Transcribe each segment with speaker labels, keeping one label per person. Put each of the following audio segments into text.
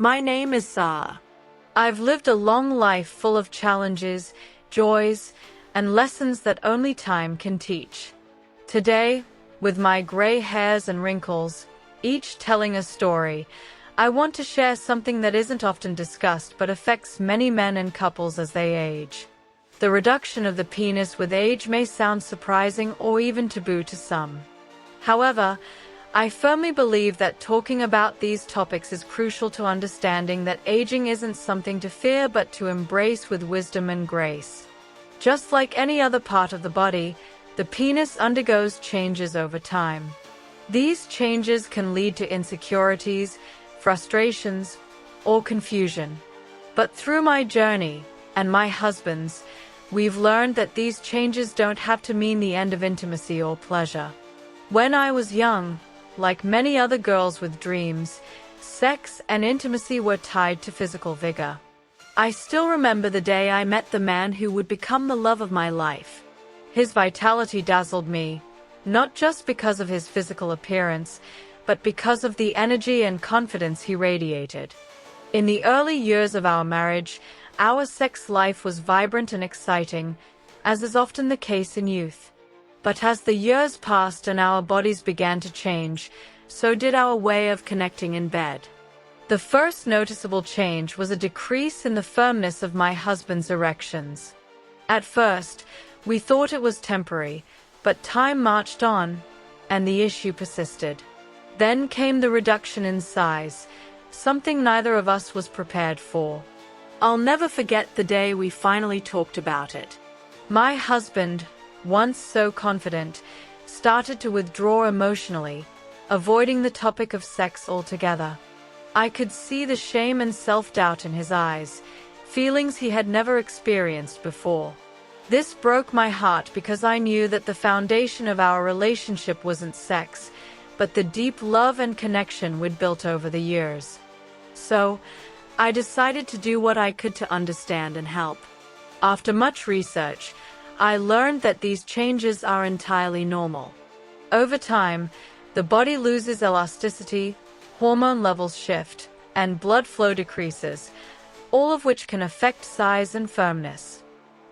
Speaker 1: My name is Sa. I've lived a long life full of challenges, joys, and lessons that only time can teach. Today, with my gray hairs and wrinkles, each telling a story, I want to share something that isn't often discussed but affects many men and couples as they age. The reduction of the penis with age may sound surprising or even taboo to some. However, I firmly believe that talking about these topics is crucial to understanding that aging isn't something to fear but to embrace with wisdom and grace. Just like any other part of the body, the penis undergoes changes over time. These changes can lead to insecurities, frustrations, or confusion. But through my journey, and my husband's, we've learned that these changes don't have to mean the end of intimacy or pleasure. When I was young, like many other girls with dreams, sex and intimacy were tied to physical vigor. I still remember the day I met the man who would become the love of my life. His vitality dazzled me, not just because of his physical appearance, but because of the energy and confidence he radiated. In the early years of our marriage, our sex life was vibrant and exciting, as is often the case in youth. But as the years passed and our bodies began to change, so did our way of connecting in bed. The first noticeable change was a decrease in the firmness of my husband's erections. At first, we thought it was temporary, but time marched on, and the issue persisted. Then came the reduction in size, something neither of us was prepared for. I'll never forget the day we finally talked about it. My husband, once so confident, started to withdraw emotionally, avoiding the topic of sex altogether. I could see the shame and self-doubt in his eyes, feelings he had never experienced before. This broke my heart because I knew that the foundation of our relationship wasn't sex, but the deep love and connection we'd built over the years. So, I decided to do what I could to understand and help. After much research, I learned that these changes are entirely normal. Over time, the body loses elasticity, hormone levels shift, and blood flow decreases, all of which can affect size and firmness.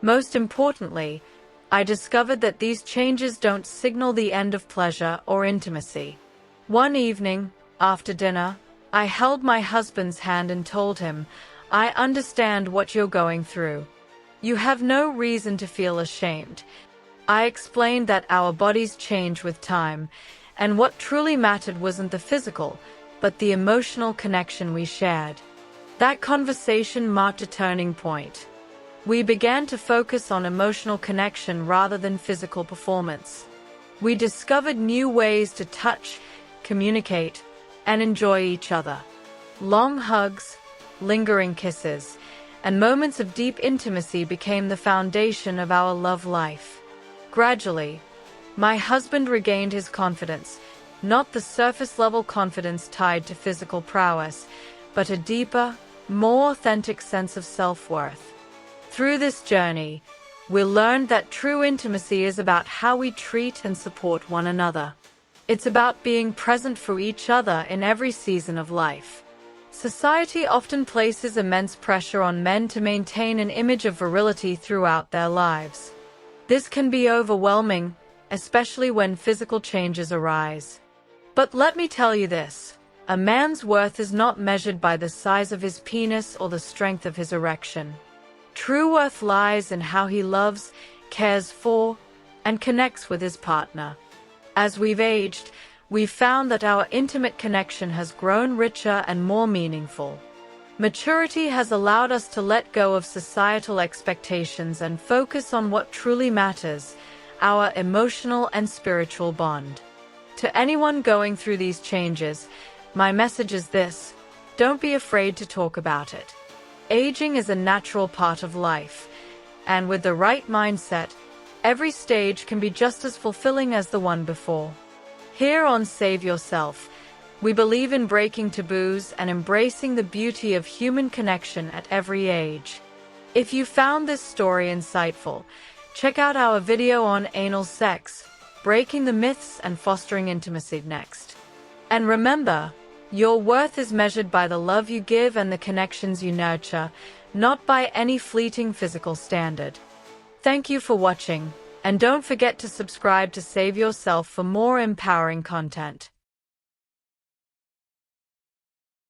Speaker 1: Most importantly, I discovered that these changes don't signal the end of pleasure or intimacy. One evening, after dinner, I held my husband's hand and told him, "I understand what you're going through. You have no reason to feel ashamed." I explained that our bodies change with time, and what truly mattered wasn't the physical, but the emotional connection we shared. That conversation marked a turning point. We began to focus on emotional connection rather than physical performance. We discovered new ways to touch, communicate, and enjoy each other. Long hugs, lingering kisses, and moments of deep intimacy became the foundation of our love life. Gradually, my husband regained his confidence, not the surface-level confidence tied to physical prowess, but a deeper, more authentic sense of self-worth. Through this journey, we learned that true intimacy is about how we treat and support one another. It's about being present for each other in every season of life. Society often places immense pressure on men to maintain an image of virility throughout their lives. This can be overwhelming, especially when physical changes arise. But let me tell you this, a man's worth is not measured by the size of his penis or the strength of his erection. True worth lies in how he loves, cares for, and connects with his partner. As we've aged, we've found that our intimate connection has grown richer and more meaningful. Maturity has allowed us to let go of societal expectations and focus on what truly matters, our emotional and spiritual bond. To anyone going through these changes, my message is this: don't be afraid to talk about it. Aging is a natural part of life, and with the right mindset, every stage can be just as fulfilling as the one before. Here on Save Yourself, we believe in breaking taboos and embracing the beauty of human connection at every age. If you found this story insightful, check out our video on anal sex, breaking the myths and fostering intimacy next. And remember, Your worth is measured by the love you give and the connections you nurture, not by any fleeting physical standard. Thank you for watching, and don't forget to subscribe to save yourself for more empowering content.